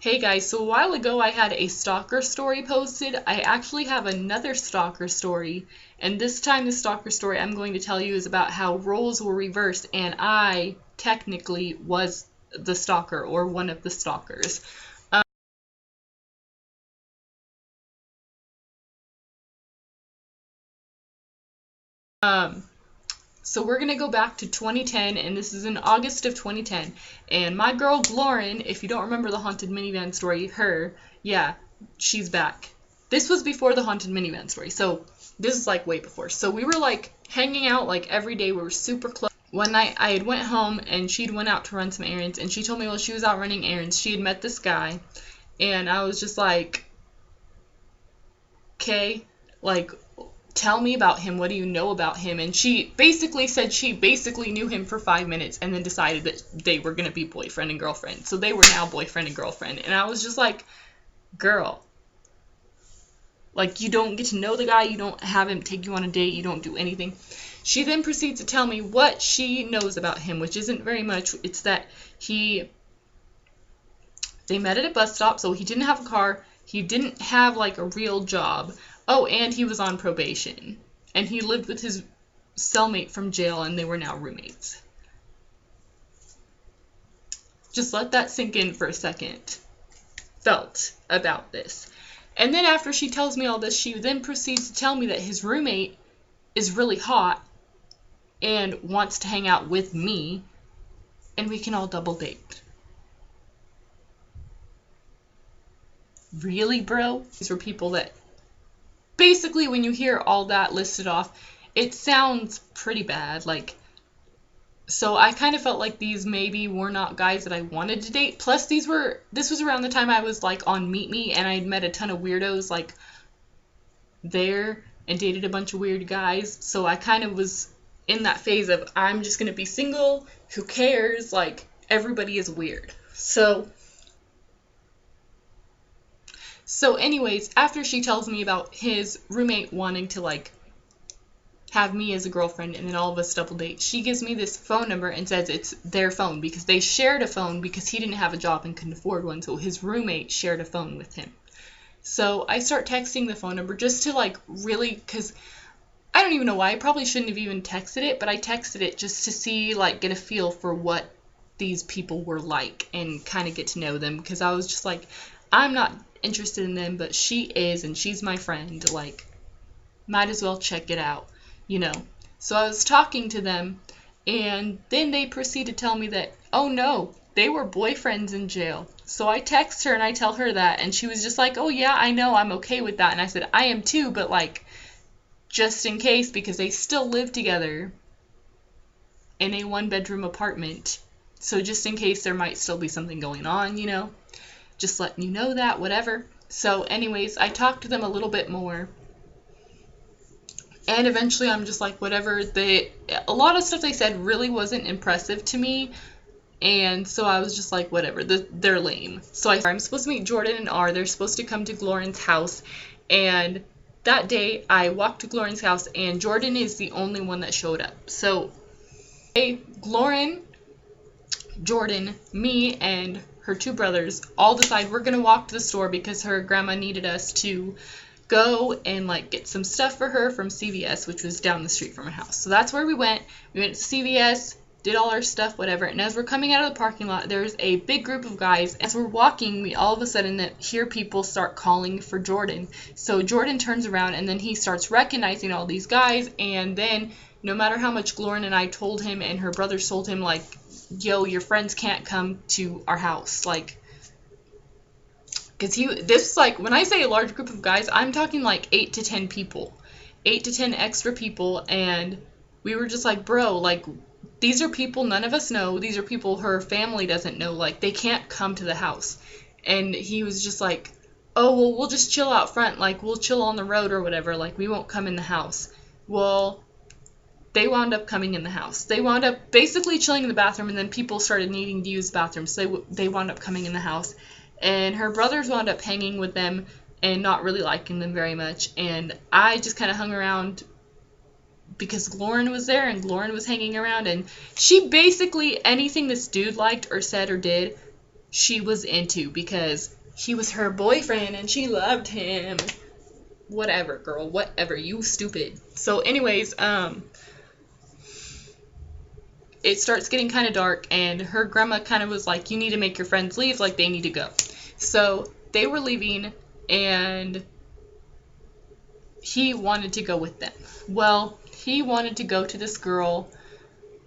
Hey guys, so a while ago I had a stalker story posted. I actually have another stalker story, and this time the stalker story I'm going to tell you is about how roles were reversed and I technically was the stalker or one of the stalkers. Um, so we're going to go back to 2010, and this is in August of 2010, and my girl Lauren, if you don't remember the haunted minivan story, yeah, she's back. This was before the haunted minivan story, so this is like way before. So we were like hanging out like every day. We were super close. One night I had went home and she'd went out to run some errands, and she told me while she was out running errands she had met this guy, and I was just like, okay, like, tell me about him. What do you know about him? And she basically said she basically knew him for 5 minutes and then decided that they were going to be boyfriend and girlfriend. So they were now boyfriend and girlfriend. And I was just like, girl, like, you don't get to know the guy, you don't have him take you on a date, you don't do anything. She then proceeds to tell me what she knows about him, which isn't very much. It's that they met at a bus stop, so he didn't have a car, he didn't have like a real job. Oh, and he was on probation. And he lived with his cellmate from jail, and they were now roommates. Just let that sink in for a second. Felt about this. And then after she tells me all this, she then proceeds to tell me that his roommate is really hot and wants to hang out with me, and we can all double date. Really, bro? These were people that basically, when you hear all that listed off, it sounds pretty bad. Like, so I kind of felt like these maybe were not guys that I wanted to date. Plus, this was around the time I was like on Meet Me, and I'd met a ton of weirdos like there and dated a bunch of weird guys. So I kind of was in that phase of I'm just gonna be single. Who cares? Like, everybody is weird. So anyways, after she tells me about his roommate wanting to like have me as a girlfriend and then all of us double date, she gives me this phone number and says it's their phone because they shared a phone because he didn't have a job and couldn't afford one, so his roommate shared a phone with him. So I start texting the phone number just to like really, because I don't even know why, I probably shouldn't have even texted it, but I texted it just to see, like, get a feel for what these people were like and kind of get to know them, because I was just like, I'm not interested in them, but she is, and she's my friend, like, might as well check it out, you know. So I was talking to them, and then they proceed to tell me that, oh no, they were boyfriends in jail. So I text her and I tell her that, and she was just like, oh yeah, I know, I'm okay with that. And I said, I am too, but like, just in case, because they still live together in a one-bedroom apartment. So just in case there might still be something going on, you know. Just letting you know that, whatever. So anyways, I talked to them a little bit more. And eventually I'm just like, whatever. A lot of stuff they said really wasn't impressive to me. And so I was just like, whatever. They're lame. So I'm supposed to meet Jordan and R. They're supposed to come to Lauren's house. And that day I walked to Lauren's house, and Jordan is the only one that showed up. So Lauren, Jordan, me, and her two brothers all decide we're gonna walk to the store because her grandma needed us to go and like get some stuff for her from CVS, which was down the street from her house. So that's where we went. We went to CVS, did all our stuff, whatever. And as we're coming out of the parking lot, there's a big group of guys. As we're walking, we all of a sudden hear people start calling for Jordan. So Jordan turns around, and then he starts recognizing all these guys. And then no matter how much Lauren and I told him and her brothers told him, like, yo, your friends can't come to our house, like, because this, like, when I say a large group of guys, I'm talking like 8 to 10 people, 8 to 10 extra people, and we were just like, bro, like, these are people none of us know, these are people her family doesn't know, like, they can't come to the house. And he was just like, oh, well, we'll just chill out front, like, we'll chill on the road or whatever, like, we won't come in the house. Well, they wound up coming in the house. They wound up basically chilling in the bathroom, and then people started needing to use the bathroom, so they wound up coming in the house. And her brothers wound up hanging with them and not really liking them very much. And I just kind of hung around because Lauren was there and Lauren was hanging around. And she basically, anything this dude liked or said or did, she was into because he was her boyfriend and she loved him. Whatever, girl, whatever, you stupid. So anyways, it starts getting kind of dark, and her grandma kind of was like, you need to make your friends leave, like they need to go. So they were leaving, and he wanted to go with them. Well, he wanted to go to this girl.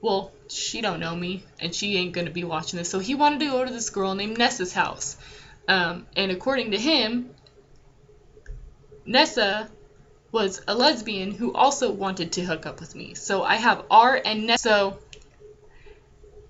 Well, she don't know me, and she ain't gonna be watching this. So he wanted to go to this girl named Nessa's house. And according to him, Nessa was a lesbian who also wanted to hook up with me. So I have R and Nessa. So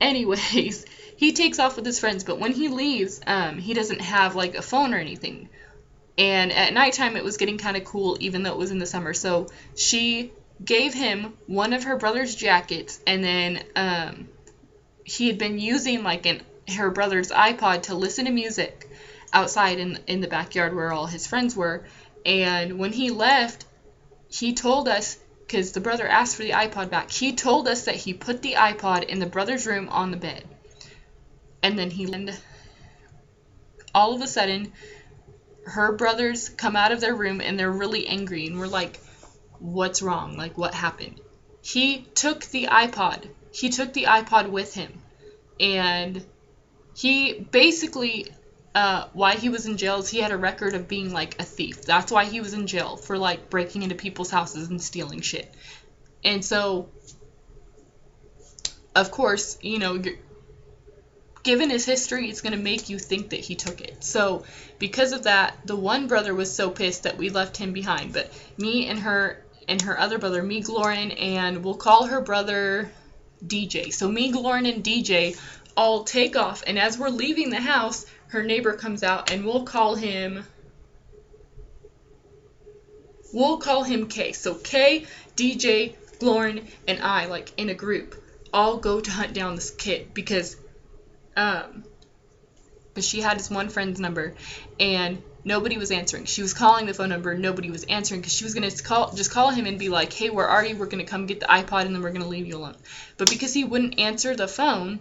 anyways, he takes off with his friends, but when he leaves, he doesn't have like a phone or anything. And at nighttime it was getting kind of cool, even though it was in the summer. So she gave him one of her brother's jackets, and then he had been using like her brother's iPod to listen to music outside in the backyard where all his friends were. And when he left, he told us, because the brother asked for the iPod back, he told us that he put the iPod in the brother's room on the bed. And then all of a sudden, her brothers come out of their room and they're really angry, and we're like, what's wrong? Like, what happened? He took the iPod. He took the iPod with him. And he basically, why he was in jail is he had a record of being like a thief. That's why he was in jail, for like breaking into people's houses and stealing shit. And so, of course, you know, given his history, it's going to make you think that he took it. So, because of that, the one brother was so pissed that we left him behind. But me and her other brother, me, Lauren, and we'll call her brother DJ. So me, Lauren, and DJ all take off. And as we're leaving the house, her neighbor comes out, and we'll call him K. So K, DJ, Lauren, and I, like in a group, all go to hunt down this kid because she had his one friend's number, and nobody was answering. She was calling the phone number, nobody was answering, because she was going to just call him and be like, hey, where are you? We're going to come get the iPod, and then we're going to leave you alone. But because he wouldn't answer the phone,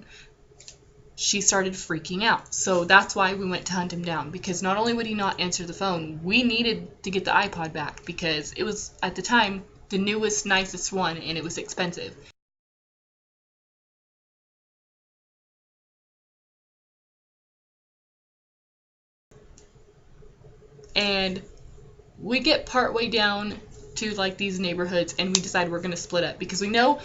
she started freaking out. So that's why we went to hunt him down, because not only would he not answer the phone, we needed to get the iPod back, because it was, at the time, the newest, nicest one, and it was expensive. And we get partway down to like these neighborhoods, and we decide we're going to split up, because we know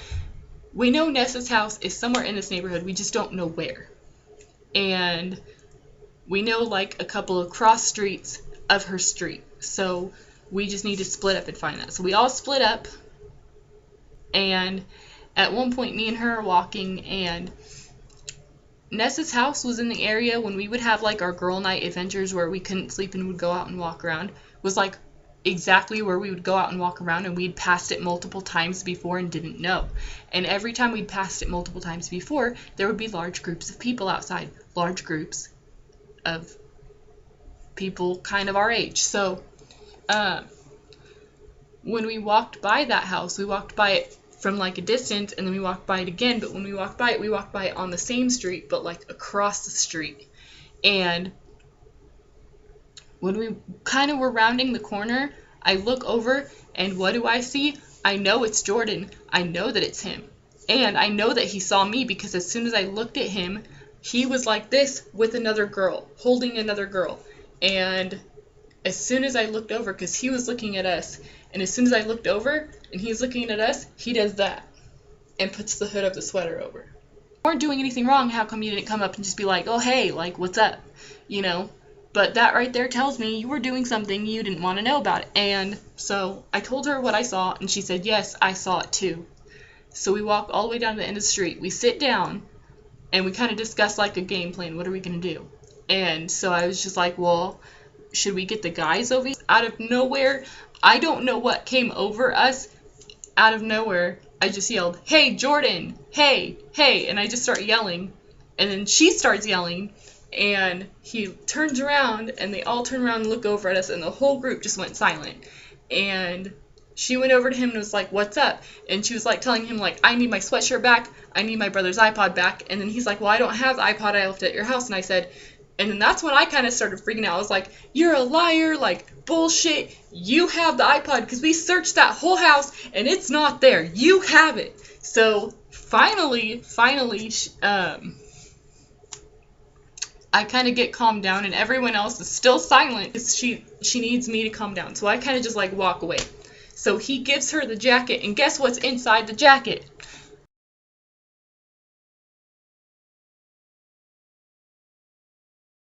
Nessa's house is somewhere in this neighborhood. We just don't know where. And we know like a couple of cross streets of her street. So we just need to split up and find that. So we all split up, and at one point me and her are walking, and Nessa's house was in the area when we would have like our girl night adventures where we couldn't sleep and would go out and walk around, was like exactly where we would go out and walk around, and we'd passed it multiple times before and didn't know. And every time we'd passed it multiple times before, there would be large groups of people outside, large groups of people kind of our age. So when we walked by that house, we walked by it from like a distance, and then we walked by it again. But when we walked by it on the same street, but like across the street. And when we kind of were rounding the corner, I look over, and what do I see? I know it's Jordan. I know that it's him. And I know that he saw me, because as soon as I looked at him, he was like this with another girl, holding another girl. And as soon as I looked over, because he was looking at us, and as soon as I looked over and he's looking at us, he does that and puts the hood of the sweater over. You weren't doing anything wrong. How come you didn't come up and just be like, oh, hey, like, what's up? You know? But that right there tells me you were doing something you didn't want to know about it. And so I told her what I saw, and she said, yes, I saw it too. So we walk all the way down to the end of the street. We sit down, and we kind of discuss like a game plan. What are we going to do? And so I was just like, well, should we get the guys over here? Out of nowhere, I don't know what came over us. Out of nowhere, I just yelled, hey, Jordan, hey, hey, and I just start yelling. And then she starts yelling, and he turns around, and they all turn around and look over at us, and the whole group just went silent. And she went over to him and was like, what's up? And she was like telling him like, I need my sweatshirt back, I need my brother's iPod back. And then he's like, well, I don't have the iPod, I left it at your house. And I said, and then that's when I kind of started freaking out. I was like, you're a liar, like, bullshit. You have the iPod because we searched that whole house and it's not there. You have it. So finally, I kind of get calmed down and everyone else is still silent because she needs me to calm down. So I kind of just like walk away. So he gives her the jacket and guess what's inside the jacket?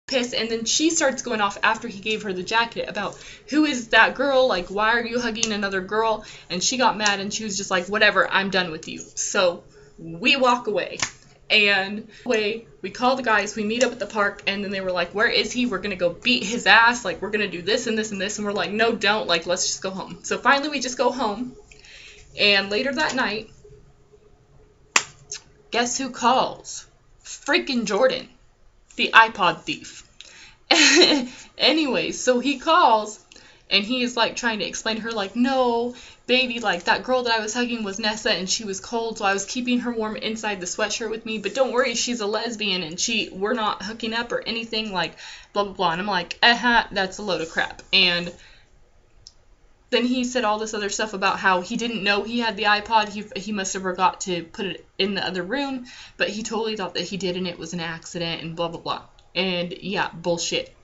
Pissed, and then she starts going off after he gave her the jacket about who is that girl, like why are you hugging another girl, and she got mad and she was just like, whatever, I'm done with you. So we walk away and we call the guys, we meet up at the park, and then they were like, where is he, we're gonna go beat his ass, like we're gonna do this and this and this, and we're like, no, don't, like let's just go home. So finally we just go home, and later that night, guess who calls? Freaking Jordan, the iPod thief. Anyways, so he calls and he's like trying to explain to her like, no, baby, like that girl that I was hugging was Nessa and she was cold, so I was keeping her warm inside the sweatshirt with me, but don't worry, she's a lesbian and we're not hooking up or anything, like blah blah blah. And I'm like, that's a load of crap. And then he said all this other stuff about how he didn't know he had the iPod, he must have forgot to put it in the other room, but he totally thought that he did and it was an accident and blah blah blah. And yeah, bullshit.